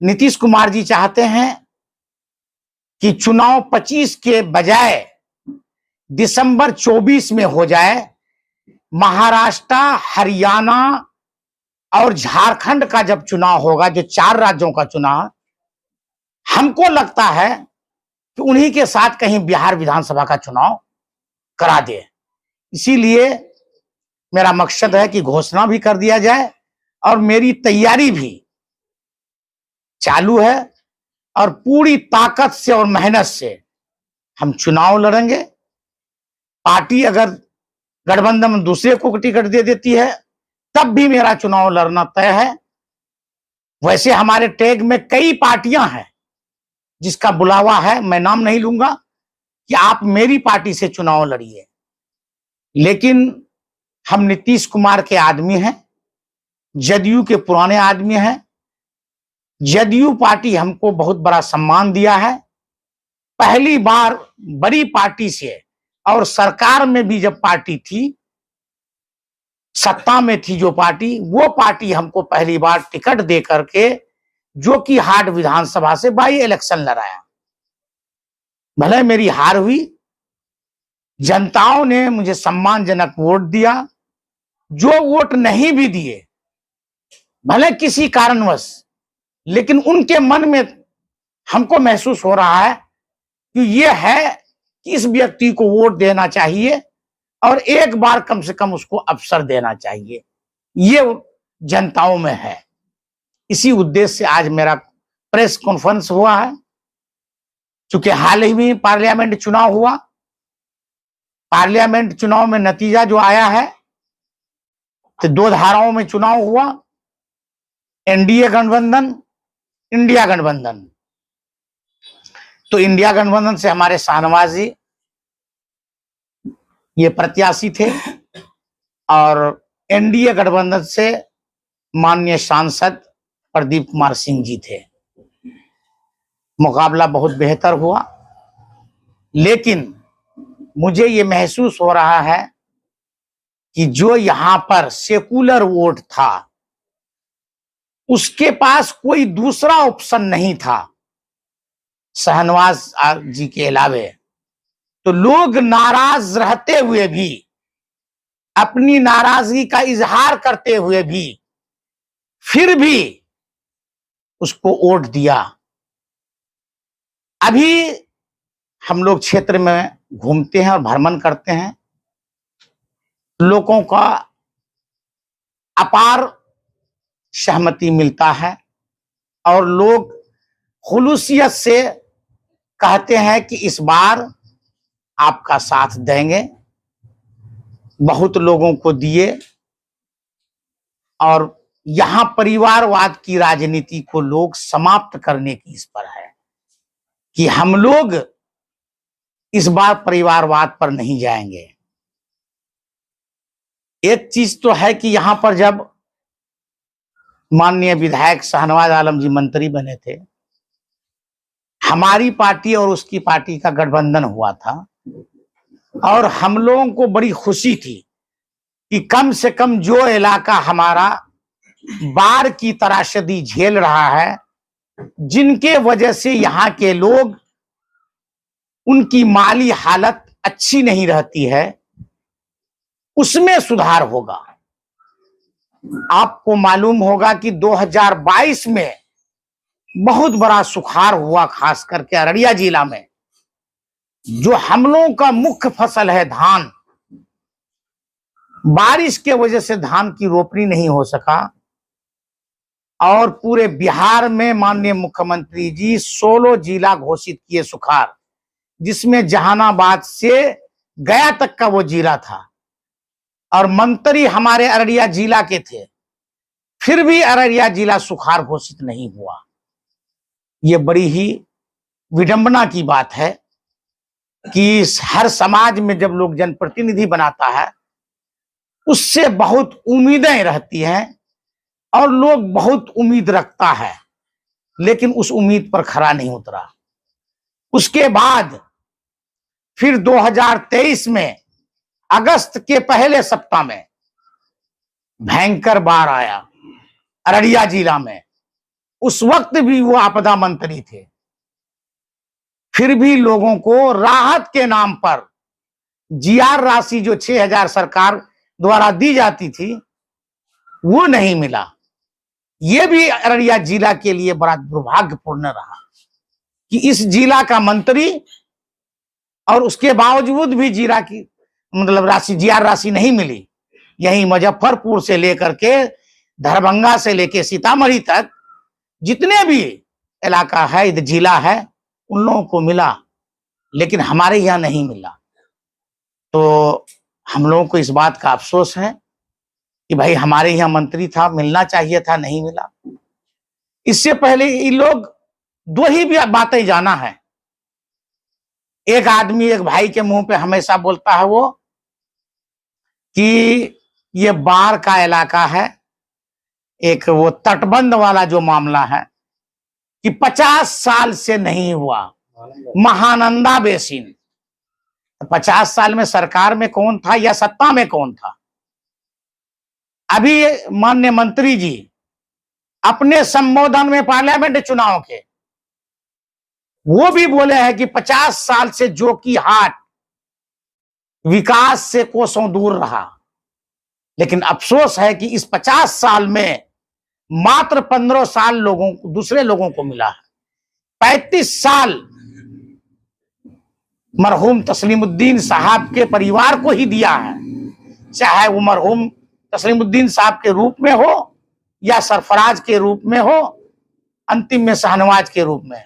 नीतीश कुमार जी चाहते हैं कि चुनाव 25 के बजाय दिसंबर 24 में हो जाए। महाराष्ट्र, हरियाणा और झारखंड का जब चुनाव होगा, जो 4 राज्यों का चुनाव, हमको लगता है कि उन्हीं के साथ कहीं बिहार विधानसभा का चुनाव करा दे। इसीलिए मेरा मकसद है कि घोषणा भी कर दिया जाए और मेरी तैयारी भी चालू है और पूरी ताकत से और मेहनत से हम चुनाव लड़ेंगे। पार्टी अगर गठबंधन में दूसरे को टिकट दे देती है तब भी मेरा चुनाव लड़ना तय है। वैसे हमारे टैग में कई पार्टियां हैं जिसका बुलावा है, मैं नाम नहीं लूंगा, कि आप मेरी पार्टी से चुनाव लड़िए। लेकिन हम नीतीश कुमार के आदमी हैं, जदयू के पुराने आदमी हैं। जदयू पार्टी हमको बहुत बड़ा सम्मान दिया है। पहली बार बड़ी पार्टी से, और सरकार में भी जब पार्टी थी, सत्ता में थी जो पार्टी, वो पार्टी हमको पहली बार टिकट दे करके, जो कि हाट विधानसभा से बाई इलेक्शन लड़ाया। भले मेरी हार हुई, जनताओं ने मुझे सम्मानजनक वोट दिया। जो वोट नहीं भी दिए, भले किसी कारणवश, लेकिन उनके मन में हमको महसूस हो रहा है कि ये है कि इस व्यक्ति को वोट देना चाहिए और एक बार कम से कम उसको अवसर देना चाहिए। ये जनताओं में है। इसी उद्देश्य से आज मेरा प्रेस कॉन्फ्रेंस हुआ है। चूंकि हाल ही में पार्लियामेंट चुनाव हुआ, पार्लियामेंट चुनाव में नतीजा जो आया है, तो 2 धाराओं में चुनाव हुआ, एनडीए गठबंधन, इंडिया गठबंधन। तो इंडिया गठबंधन से हमारे शाहनवाज जी ये प्रत्याशी थे और एनडीए गठबंधन से माननीय सांसद प्रदीप कुमार सिंह जी थे। मुकाबला बहुत बेहतर हुआ, लेकिन मुझे ये महसूस हो रहा है कि जो यहां पर सेकुलर वोट था, उसके पास कोई दूसरा ऑप्शन नहीं था शाहनवाज जी के अलावे। तो लोग नाराज रहते हुए भी, अपनी नाराजगी का इजहार करते हुए भी, फिर भी उसको वोट दिया। अभी हम लोग क्षेत्र में घूमते हैं और भ्रमण करते हैं, लोगों का अपार सहमति मिलता है और लोग खुलूसियत से कहते हैं कि इस बार आपका साथ देंगे। बहुत लोगों को दिए और यहां परिवारवाद की राजनीति को लोग समाप्त करने की इस पर है कि हम लोग इस बार परिवारवाद पर नहीं जाएंगे। एक चीज तो है कि यहां पर जब माननीय विधायक शाहनवाज आलम जी मंत्री बने थे, हमारी पार्टी और उसकी पार्टी का गठबंधन हुआ था और हम लोगों को बड़ी खुशी थी कि कम से कम जो इलाका हमारा बाढ़ की त्रासदी झेल रहा है, जिनके वजह से यहाँ के लोग, उनकी माली हालत अच्छी नहीं रहती है, उसमें सुधार होगा। आपको मालूम होगा कि 2022 में बहुत बड़ा सुखाड़ हुआ, खास करके अररिया जिला में। जो हम लोगों का मुख्य फसल है धान, बारिश के वजह से धान की रोपनी नहीं हो सका और पूरे बिहार में माननीय मुख्यमंत्री जी 16 जिला घोषित किए सुखाड़, जिसमें जहानाबाद से गया तक का वो जिला था और मंत्री हमारे अररिया जिला के थे, फिर भी अररिया जिला सुखाड़ घोषित नहीं हुआ। ये बड़ी ही विडंबना की बात है कि हर समाज में जब लोग जनप्रतिनिधि बनाता है, उससे बहुत उम्मीदें रहती हैं और लोग बहुत उम्मीद रखता है, लेकिन उस उम्मीद पर खरा नहीं उतरा। उसके बाद फिर 2023 में अगस्त के पहले सप्ताह में भयंकर बाढ़ आया अररिया जिला में उस वक्त भी वो आपदा मंत्री थे, फिर भी लोगों को राहत के नाम पर जीआर राशि जो 6,000 सरकार द्वारा दी जाती थी वो नहीं मिला। ये भी अररिया जिला के लिए बड़ा दुर्भाग्यपूर्ण रहा कि इस जिला का मंत्री और उसके बावजूद भी जिला की मतलब राशि जीआर राशि नहीं मिली। यही मुजफ्फरपुर से लेकर के दरभंगा से लेकर सीतामढ़ी तक जितने भी इलाका है, जिला है, उन लोगों को मिला, लेकिन हमारे यहाँ नहीं मिला। तो हम लोगों को इस बात का अफसोस है कि भाई हमारे यहाँ मंत्री था, मिलना चाहिए था, नहीं मिला। इससे पहले ये लोग दो ही भी बातें जाना है। एक आदमी एक भाई के मुंह पे हमेशा बोलता है वो कि ये बाढ़ का इलाका है, एक वो तटबंध वाला जो मामला है कि 50 साल से नहीं हुआ, महानंदा बेसिन। 50 साल में सरकार में कौन था या सत्ता में कौन था? अभी माननीय मंत्री जी अपने संबोधन में पार्लियामेंट चुनाव के वो भी बोले हैं कि 50 साल से जो की हाट विकास से कोसों दूर रहा, लेकिन अफसोस है कि इस 50 साल में मात्र 15 साल लोगों को, दूसरे लोगों को मिला है। 35 साल मरहूम तस्लीमुद्दीन साहब के परिवार को ही दिया है, चाहे वो मरहूम तस्लीमुद्दीन साहब के रूप में हो या सरफराज के रूप में हो, अंतिम में शाहनवाज के रूप में।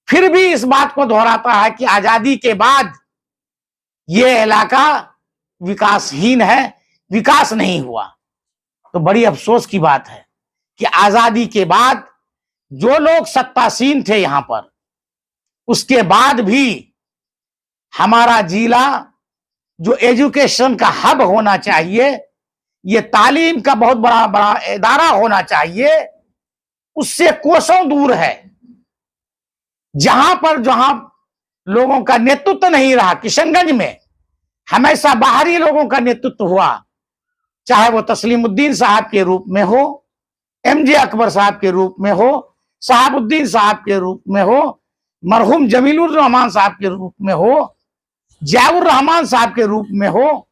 फिर भी इस बात को दोहराता है कि आजादी के बाद ये इलाका विकासहीन है, विकास नहीं हुआ। तो बड़ी अफसोस की बात है कि आजादी के बाद जो लोग सत्तासीन थे यहां पर, उसके बाद भी हमारा जिला जो एजुकेशन का हब होना चाहिए, ये तालीम का बहुत बड़ा बड़ा इदारा होना चाहिए, उससे कोसों दूर है। जहां लोगों का नेतृत्व नहीं रहा, किशनगंज में हमेशा बाहरी लोगों का नेतृत्व हुआ, चाहे वो तस्लीमुद्दीन साहब के रूप में हो, एमजे अकबर साहब के रूप में हो, शहाबुद्दीन साहब के रूप में हो, मरहूम जमीलुर रहमान साहब के रूप में हो, जियाउर रहमान साहब के रूप में हो।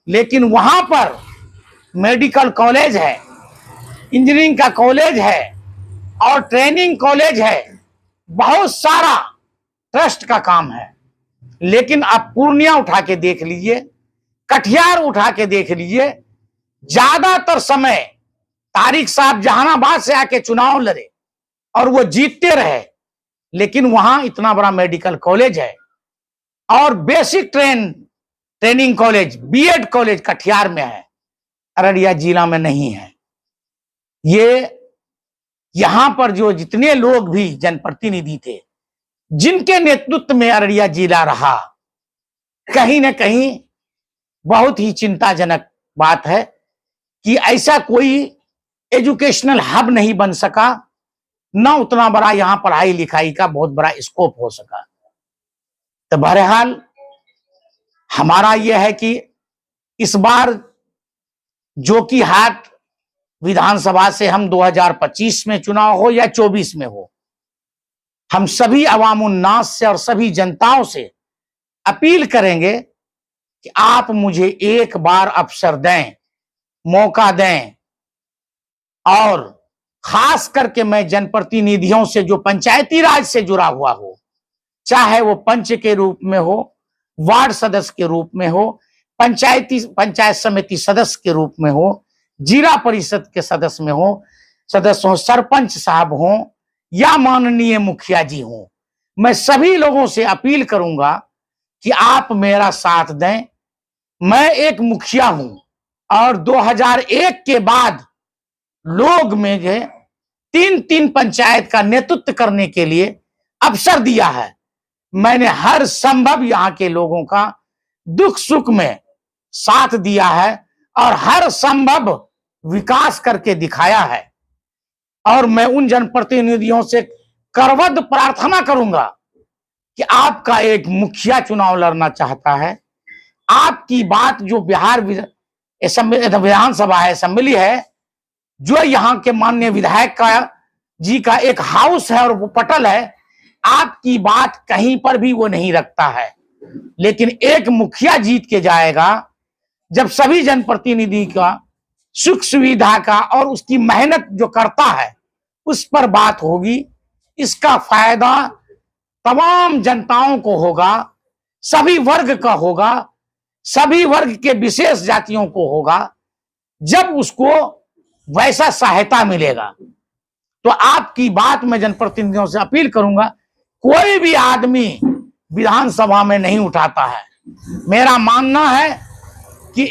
लेकिन वहां पर मेडिकल कॉलेज है, इंजीनियरिंग का कॉलेज है और ट्रेनिंग कॉलेज है, बहुत सारा ट्रस्ट का काम है। लेकिन आप पूर्णिया उठा के देख लीजिए, कटिहार उठा के देख लीजिए, ज्यादातर समय तारिक साहब जहानाबाद से आके चुनाव लड़े और वो जीतते रहे, लेकिन वहां इतना बड़ा मेडिकल कॉलेज है और basic training college, BEd college Katihar में है, अररिया जिला में नहीं है। ये यहां पर जो जितने लोग भी जनप्रतिनिधि थे, जिनके नेतृत्व में अररिया जिला रहा, कहीं ना कहीं बहुत ही चिंताजनक बात है कि ऐसा कोई एजुकेशनल हब नहीं बन सका, ना उतना बड़ा यहां पढ़ाई लिखाई का बहुत बड़ा स्कोप हो सका। तो बहरहाल हमारा यह है कि इस बार जो कि हाट विधानसभा से हम 2025 में चुनाव हो या 24 में हो, हम सभी अवामुन्नास से और सभी जनताओं से अपील करेंगे कि आप मुझे एक बार अवसर दें, मौका दें। और खास करके मैं जनप्रतिनिधियों से जो पंचायती राज से जुड़ा हुआ हो, चाहे वो पंच के रूप में हो, वार्ड सदस्य के रूप में हो, पंचायत समिति सदस्य के रूप में हो, जिला परिषद के सदस्य में हो, सदस्य हो, सरपंच साहब हो या माननीय मुखिया जी हो, मैं सभी लोगों से अपील करूंगा कि आप मेरा साथ दें। मैं एक मुखिया हूं और 2001 के बाद लोग मुझे 3 पंचायत का नेतृत्व करने के लिए अवसर दिया है। मैंने हर संभव यहाँ के लोगों का दुख सुख में साथ दिया है और हर संभव विकास करके दिखाया है। और मैं उन जनप्रतिनिधियों से करवद प्रार्थना करूंगा कि आपका एक मुखिया चुनाव लड़ना चाहता है, आपकी बात जो बिहार विधानसभा है, असेंबली है, जो यहाँ के माननीय विधायक का जी का एक हाउस है और वो पटल है, आपकी बात कहीं पर भी वो नहीं रखता है। लेकिन एक मुखिया जीत के जाएगा जब सभी जनप्रतिनिधि का सुख सुविधा का और उसकी मेहनत जो करता है उस पर बात होगी। इसका फायदा तमाम जनताओं को होगा, सभी वर्ग का होगा, सभी वर्ग के विशेष जातियों को होगा। जब उसको वैसा सहायता मिलेगा तो आपकी बात मैं जनप्रतिनिधियों से अपील करूंगा, कोई भी आदमी विधानसभा में नहीं उठाता है। मेरा मानना है कि